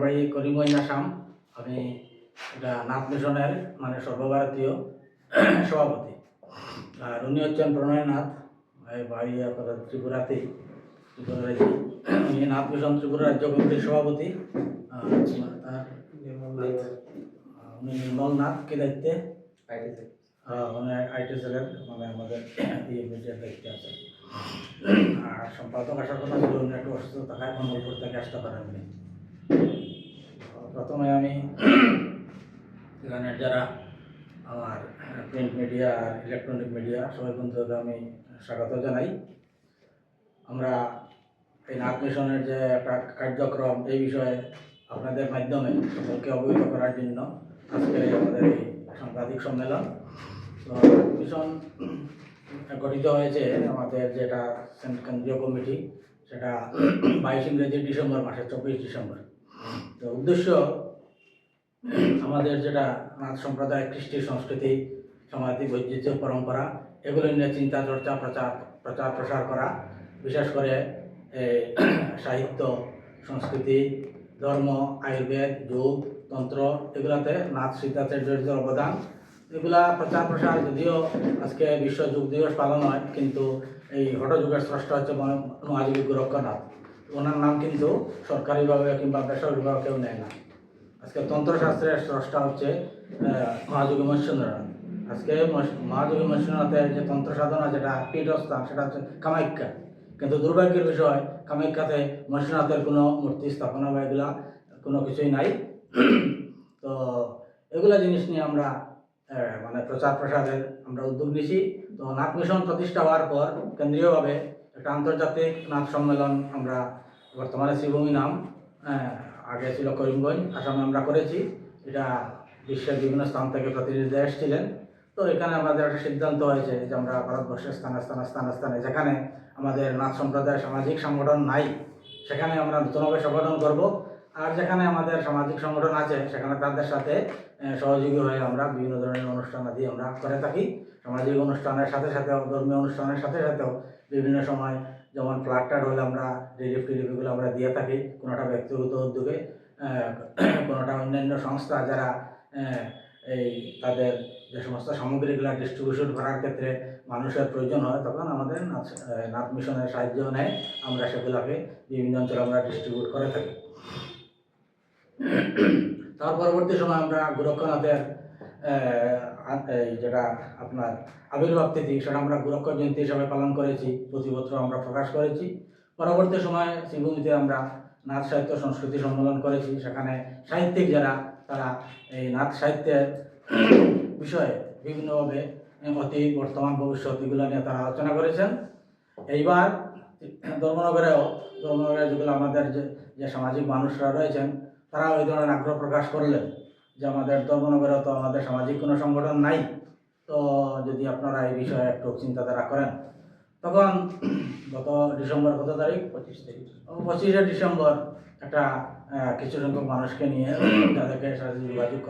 বাড়ি করিমগঞ্জ, আসাম। আমি এটা নাথ মিশনের মানে সর্বভারতীয় সভাপতি। আর উনি হচ্ছেন প্রণয় নাথ, বাড়ি আপনার ত্রিপুরাতেই, ত্রিপুরা রাজ্যে। উনি নাথ মিশন ত্রিপুরা রাজ্য কমিটির সভাপতি। উনি নির্মল নাথ কে দায়িত্বে, উনি আইটি সেলের মানে আমাদের মিডিয়ার দায়িত্বে আছেন। আর সম্পাদক আসার কথা ছিল, উনি একটু অসুস্থ থাকায় এখন উপর থেকে আসতে পারেননি। প্রথমে আমি এখানে যারা আমার প্রিন্ট মিডিয়া আর ইলেকট্রনিক মিডিয়া সবাই বন্ধুদের আমি স্বাগত জানাই। আমরা এই নাথ মিশনের যে একটা কার্যক্রম, এই বিষয়ে আপনাদের মাধ্যমে সকলকে অবহিত করার জন্য আজকের আমাদের এই সাংবাদিক সম্মেলন। তো মিশন গঠিত হয়েছে আমাদের যেটা কেন্দ্রীয় কমিটি, সেটা 22 ইংরেজি ডিসেম্বর মাসে, 24 ডিসেম্বর। তো উদ্দেশ্য আমাদের যেটা নাথ সম্প্রদায়, কৃষ্টি, সংস্কৃতি, সামাজিক ঐতিহ্য, পরম্পরা, এগুলো নিয়ে চিন্তা চর্চা, প্রচার প্রসার করা। বিশেষ করে সাহিত্য, সংস্কৃতি, ধর্ম, আয়ুর্বেদ, যোগ, তন্ত্র, এগুলাতে নাথ সিদ্ধাচার্যের অবদান, এগুলা প্রচার প্রসার। যদিও আজকে বিশ্ব যোগ দিবস পালন হয়, কিন্তু এই হঠযুগের স্রষ্টা হচ্ছে মহাযোগী গোরক্ষনাথ। ওনার নাম কিন্তু সরকারিভাবে কিংবা বেসরকারিভাবে কেউ নেয় না। আজকে তন্ত্রশাস্ত্রের স্রষ্টা হচ্ছে মহাযোগী মৎস্যেন্দ্রনাথ। আজকে মহাযোগী মৎস্যেন্দ্রনাথের যে তন্ত্র সাধনা, যেটা পীঠস্থান, সেটা হচ্ছে কামাখ্যা। কিন্তু দুর্ভাগ্যের বিষয়, কামাখ্যাতে মৎস্যনাথের কোনো মূর্তি স্থাপনা বা এগুলা কোনো কিছুই নাই। তো এগুলা জিনিস নিয়ে আমরা মানে প্রচার প্রসারের আমরা উদ্যোগ নিয়েছি। তো নাথ মিশন প্রতিষ্ঠা হওয়ার পর কেন্দ্রীয়ভাবে একটা আন্তর্জাতিক নাথ সম্মেলন আমরা বর্তমানে শ্রীভূমি নাম, আগে ছিল করিমগঞ্জ, আসামে আমরা করেছি। এটা বিশ্বের বিভিন্ন স্থান থেকে প্রতিনিধিরা এসেছিলেন। তো এখানে আমাদের একটা সিদ্ধান্ত হয়েছে যে আমরা ভারতবর্ষের স্থানে যেখানে আমাদের নাথ সম্প্রদায়ের সামাজিক সংগঠন নাই, সেখানে আমরা নতুনভাবে সংগঠন করব। আর যেখানে আমাদের সামাজিক সংগঠন আছে, সেখানে তাদের সাথে সহযোগী হয়ে আমরা বিভিন্ন ধরনের অনুষ্ঠান আদি আমরা করে থাকি। সামাজিক অনুষ্ঠানের সাথে সাথেও, ধর্মীয় অনুষ্ঠানের সাথে সাথেও বিভিন্ন সময়, যেমন ফ্লাড টাড হলে আমরা রিলিফ এগুলো আমরা দিয়ে থাকি। কোনোটা ব্যক্তিগত উদ্যোগে, কোনোটা অন্যান্য সংস্থা যারা এই তাদের যে সমস্ত সামগ্রীগুলো ডিস্ট্রিবিউশন করার ক্ষেত্রে মানুষের প্রয়োজন হয়, তখন আমাদের নাথ মিশনের সাহায্য নেয়। আমরা সেগুলোকে বিভিন্ন অঞ্চলে আমরা ডিস্ট্রিবিউট করে থাকি। তার পরবর্তী সময় আমরা গোরক্ষনাথের যেটা আপনার আবির্ভাব তিথি, সেটা আমরা গোরক্ষ জয়ন্তী হিসাবে পালন করেছি, প্রতি বছর আমরা প্রকাশ করেছি। পরবর্তী সময়ে শ্রীভূমিতে আমরা নাথ সাহিত্য সংস্কৃতি সম্মেলন করেছি। সেখানে সাহিত্যিক যারা, তারা এই নাথ সাহিত্যের বিষয়ে বিভিন্নভাবে অতীত, বর্তমান, ভবিষ্যৎ এগুলো নিয়ে তারা আলোচনা করেছেন। এইবার ধর্মনগরে যেগুলো আমাদের যে সামাজিক মানুষরা রয়েছেন, তারা ওই ধরনের আগ্রহ প্রকাশ করলেন যে আমাদের ধর্মনগরে তো আমাদের সামাজিক কোনো সংগঠন নাই, তো যদি আপনারা এই বিষয়ে একটু চিন্তাধারা করেন। তখন গত ডিসেম্বর, কত তারিখ, 25শে ডিসেম্বর, একটা কিছু সংখ্যক মানুষকে নিয়ে তাদেরকে সাথে যোগাযোগ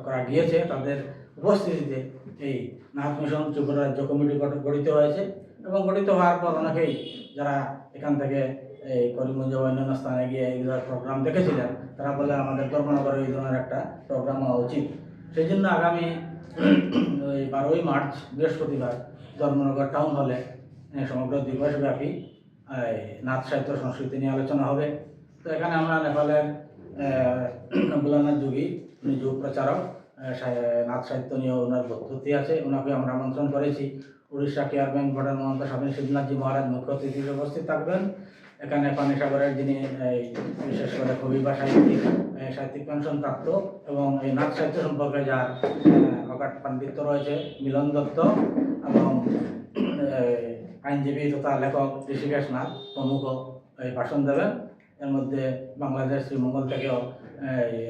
করা গিয়েছে। তাদের উপস্থিতিতে এই নাথ মিশন ত্রিপুরা রাজ্য কমিটি গঠিত হয়েছে। এবং গঠিত হওয়ার পর অনেকেই যারা এখান থেকে এই করিমগঞ্জ বা অন্যান্য স্থানে গিয়ে এইগুলোর প্রোগ্রাম দেখেছিলেন, তারা বলে আমাদের ধর্মনগরে এই ধরনের একটা প্রোগ্রাম হওয়া উচিত। সেই জন্য আগামী ওই 12ই মার্চ বৃহস্পতিবার ধর্মনগর টাউন হলে সমগ্র দিবসব্যাপী নাথ সাহিত্য সংস্কৃতি নিয়ে আলোচনা হবে। তো এখানে আমরা নেপালের ভোলানাথ যোগী, উনি যোগ প্রচারক, নাথ সাহিত্য নিয়ে ওনার বক্তব্য আছে, ওনাকে আমরা আমন্ত্রণ করেছি। উড়িষ্যা কেয়ার ব্যাংক বোর্ডের মহন্ত স্বামী শিবনাথজি মহারাজ মুখ্য অতিথি উপস্থিত থাকবেন। এখানে পানিসাগরের যিনি বিশেষ করে কবি বা সাহিত্যিক পেনশন প্রাপ্ত এবং এই নাথ সাহিত্য সম্পর্কে যার অগাধ পাণ্ডিত্য রয়েছে, মিলন দত্ত, এবং আইনজীবী তথা লেখক ঋষিকেশ নাথ প্রমুখ এই ভাষণ দেবেন। এর মধ্যে বাংলাদেশ শ্রীমঙ্গল থেকেও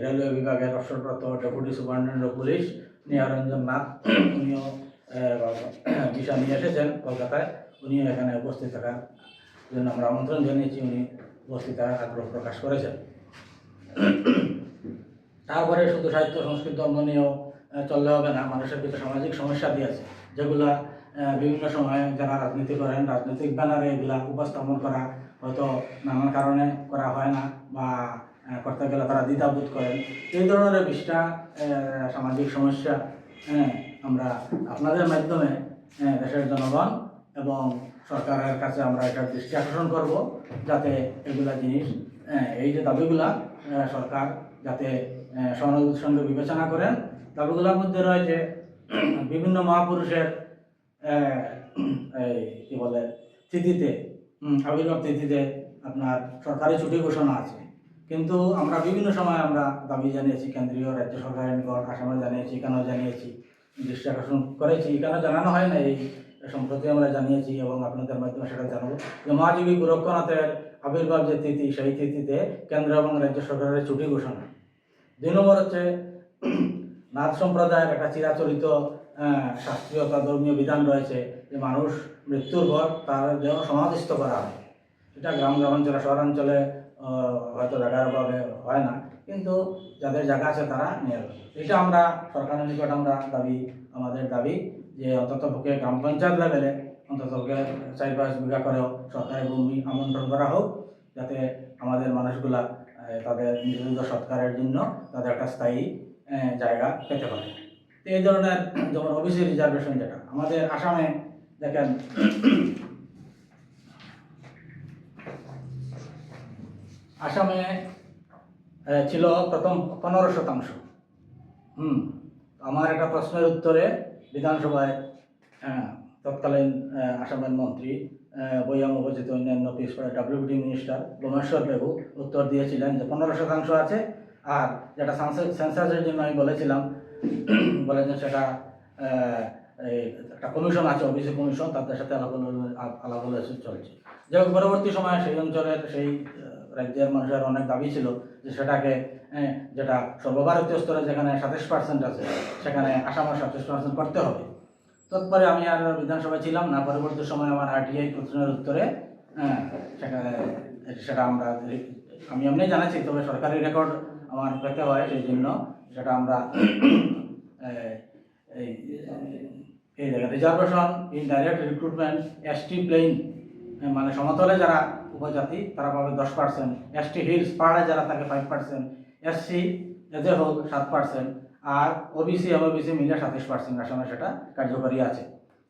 রেলওয়ে বিভাগের অবসরপ্রাপ্ত deputy superintendent of police Niharranjan Nath, উনিও ভিসা নিয়ে এসেছেন কলকাতায়, উনিও এখানে উপস্থিত থাকার জন্য আমরা আমন্ত্রণ জানিয়েছি। উনি উপস্থিত থাকার আগ্রহ প্রকাশ করেছেন। তারপরে শুধু সাহিত্য, সংস্কৃতি, ধর্ম নিয়েও চললে হবে না। মানুষের কিছু সামাজিক সমস্যা দিয়েছে, যেগুলা বিভিন্ন সময়ে যারা রাজনীতি করেন, রাজনৈতিক ব্যানারে এগুলা উপস্থাপন করা হয়তো নানান কারণে করা হয় না, বা করতে গেলে তারা দ্বিধাবোধ করেন। এই ধরনের 20টা সামাজিক সমস্যা আমরা আপনাদের মাধ্যমে দেশের জনগণ এবং সরকারের কাছে আমরা এটার দৃষ্টি আকর্ষণ করব, যাতে এগুলা জিনিস এই যে দাবিগুলা সরকার যাতে সহানুভূতির সঙ্গে বিবেচনা করেন। দাবিগুলোর মধ্যে রয়েছে বিভিন্ন মহাপুরুষের কি বলে তিথিতে, আবির্ভাব তিথিতে আপনার সরকারি ছুটি ঘোষণা আছে, কিন্তু আমরা বিভিন্ন সময় আমরা দাবি জানিয়েছি কেন্দ্রীয় রাজ্য সরকারের নিকট, আসামে জানিয়েছি, এখানেও জানিয়েছি, দৃষ্টি আকর্ষণ করেছি। এখানে জানানো হয় না, এই সম্প্রতি আমরা জানিয়েছি এবং আপনাদের মাধ্যমে সেটা জানাবো যে মহাযোগী গোরক্ষনাথের আবির্ভাব যে তিথি, সেই তিথিতে কেন্দ্র এবং রাজ্য সরকারের ছুটি ঘোষণা। 2 নম্বর হচ্ছে নাথ সম্প্রদায়ের একটা চিরাচরিত শাস্ত্রীয়তা ধর্মীয় বিধান রয়েছে যে মানুষ মৃত্যুর পর তার দেহ সমাধিস্থ করা হয়। এটা গ্রামাঞ্চলে, শহরাঞ্চলে হয়তো জায়গার অভাবে হয় না, কিন্তু যাদের জায়গা আছে তারা নিয়ে যাবে। এটা আমরা সরকারের নিকট আমরা আমাদের দাবি যে অন্তত পক্ষে গ্রাম পঞ্চায়েত লেভেলে অন্তত পক্ষে 4-5 বিঘা করেও সরকারি ভূমি আমন্ত্রণ করা হোক, যাতে আমাদের মানুষগুলা তাদের নিজ সৎকারের জন্য তাদের একটা স্থায়ী জায়গা পেতে পারে। তো এই ধরনের যেমন ওবিসি রিজার্ভেশন, যেটা আমাদের আসামে দেখেন আসামে ছিল প্রথম 15%। আমার একটা প্রশ্নের উত্তরে বিধানসভায় তৎকালীন আসামের মন্ত্রী বৈয়াম উপস্থিত অন্যান্য WBD মিনিস্টার ভোমেশ্বর বাবু উত্তর দিয়েছিলেন যে 15% আছে, আর যেটা সেন্সাসের জন্য আমি বলেছিলাম, বলেছেন সেটা একটা কমিশন আছে, ওবিসি কমিশন, তাদের সাথে আলাপ চলছে। যাই হোক, পরবর্তী সময়ে সেই অঞ্চলের সেই রাজ্যের মানুষের অনেক দাবি ছিল যে সেটাকে যেটা সর্বভারতীয় স্তরে যেখানে 27% আছে সেখানে আসামের 27% করতে হবে। তৎপরে আমি আর বিধানসভায় ছিলাম না, পরবর্তী সময় আমার RTI প্রশ্নের উত্তরে সেটা আমি এমনি জানাচ্ছি, তবে সরকারি রেকর্ড আমার পেতে হয়, সেই জন্য সেটা আমরা এই reservation in direct recruitment ST plain, মানে সমতলে যারা উপজাতি তারা পাবে 10%, ST হিলস পাহাড়ে যারা থাকে 5%, SC এজ এ হোল 7%, আর OBC MOBC মিলে 27% আসামে সেটা কার্যকরী আছে।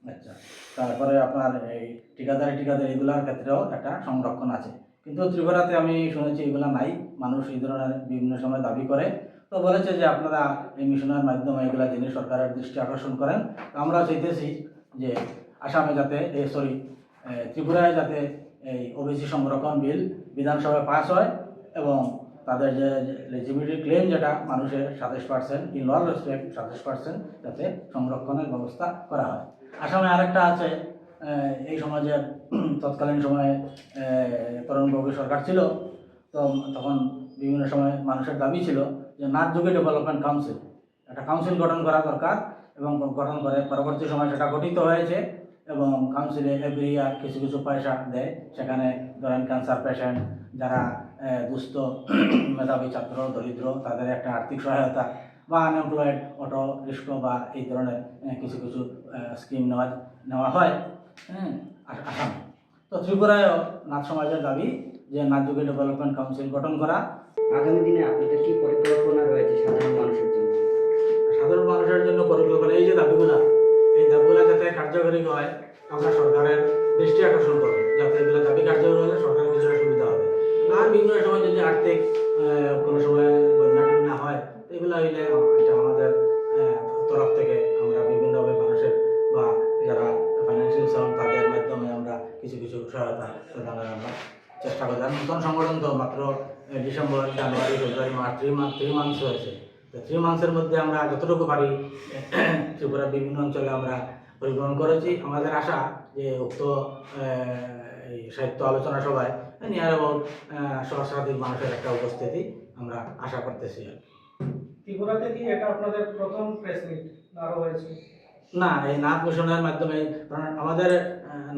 আচ্ছা, তারপরে আপনার এই ঠিকাদারি এগুলোর ক্ষেত্রেও একটা সংরক্ষণ আছে, কিন্তু ত্রিপুরাতে আমি শুনেছি এগুলো নাই। মানুষ এই ধরনের বিভিন্ন সময় দাবি করে, তো বলেছে যে আপনারা এই মিশনের মাধ্যমে এগুলা জিনিস সরকারের দৃষ্টি আকর্ষণ করেন। আমরা চাইতেছি যে আসামে যাতে ত্রিপুরায় যাতে এই ওবিসি সংরক্ষণ বিল বিধানসভায় পাস হয় এবং তাদের যে এলিজিবিলিটি ক্লেম যেটা মানুষের 27%, ইন ল রেসপেক্ট 27% যাতে সংরক্ষণের ব্যবস্থা করা হয়। আসামে আরেকটা আছে, এই সমাজের তৎকালীন সময়ে তরুণবাবু সরকার ছিল, তো তখন বিভিন্ন সময় মানুষের দাবি ছিল যে নাথযোগী ডেভেলপমেন্ট কাউন্সিল, একটা কাউন্সিল গঠন করা দরকার, এবং গঠন করে পরবর্তী সময় সেটা গঠিত হয়েছে এবং কাউন্সিলে এভরি ইয়ার কিছু পয়সা দেয়। সেখানে ধরেন ক্যান্সার পেশেন্ট, যারা দুস্থ মেধাবী ছাত্র, দরিদ্র, তাদের একটা আর্থিক সহায়তা, বা আনএমপ্লয়েড অটো রিক্সা বা এই ধরনের কিছু স্কিম নেওয়া হয় আসামে। তো ত্রিপুরায়ও নাথ সমাজের দাবি যে নাথযোগী ডেভেলপমেন্ট কাউন্সিল গঠন করা। আগামী দিনে আপনাদের কি পরিকল্পনা রয়েছে সাধারণ মানুষের জন্য? সাধারণ মানুষের জন্য পরিকল্পনা, এই যে দাবিগুলা, এই দাবিগুলা যাতে কার্যকরী হয়, আমরা সরকারের দৃষ্টি আকর্ষণ করব, যাতে এগুলো দাবি কার্যকরী হলে সরকারের কিছুটা সুবিধা হবে। আর বিভিন্ন সময় যদি আর্থিক কোনো সময় বন্যা হয়, এগুলো হইলে এটা আমাদের তরফ থেকে আমরা বিভিন্নভাবে মানুষের বা যারা ফাইন্যান্সিয়াল সাউন্ড তাদের মাধ্যমে আমরা কিছু সহায়তা প্রদানের আমরা চেষ্টা করি। আর নতুন সংগঠন তো মাত্র ডিসেম্বর, জানুয়ারি, ফেব্রুয়ারি, মার্চ 3 মান্থস হয়েছে। তো 3 মান্থসের মধ্যে আমরা যতটুকু পারি ত্রিপুরার বিভিন্ন অঞ্চলে আমরা পরিবহন করেছি। আমাদের আশা যে উক্ত এই সাহিত্য আলোচনা সভায় নিয়ার অ্যাবাউট সহস্রাধিক মানুষের একটা উপস্থিতি আমরা আশা করতেছি। ত্রিপুরাতে কি এটা আপনাদের প্রথম প্রেস মিট আরো হয়েছে? না, এই নাথ মিশনের মাধ্যমে, কারণ আমাদের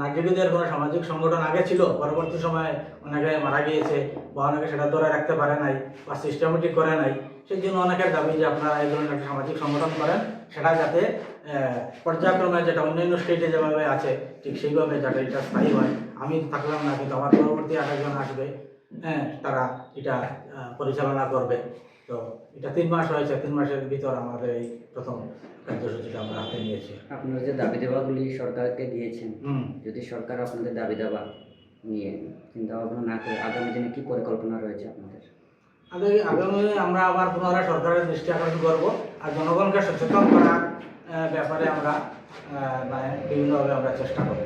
নাগরিকদের কোনো সামাজিক সংগঠন আগে ছিল, পরবর্তী সময়ে অনেকে মারা গিয়েছে বা অনেকে সেটা ধরে রাখতে পারে নাই বা সিস্টেমেটিক করে নাই। সেই জন্য অনেকের দাবি যে আপনারা এই ধরনের একটা সামাজিক সংগঠন করেন, সেটা যাতে পর্যায়ক্রমে যেটা অন্যান্য স্টেটে যেভাবে আছে ঠিক সেইভাবে যাতে এটা স্থায়ী হয়। আমি থাকলাম না, কিন্তু আমার পরবর্তী আরেকজন আসবে, তারা এটা পরিচালনা করবে। তো এটা 3 মাস হয়েছে, 3 মাসের ভিতর আমাদের এই প্রথম কার্যসূচিটা আমরা হাতে নিয়েছি। আপনারা যে দাবি দেওয়াগুলি সরকারকে দিয়েছেন, হুম। যদি সরকার আপনাদের দাবি দেওয়া নিয়ে চিন্তা ভাবনা না করে আগামী দিনে কি পরিকল্পনা রয়েছে আপনাদের? আগামী আমরা আবার পুনরায় সরকারের দৃষ্টি আকর্ষণ করব, আর জনগণকে সচেতন করার ব্যাপারে আমরা বিভিন্নভাবে আমরা চেষ্টা করব।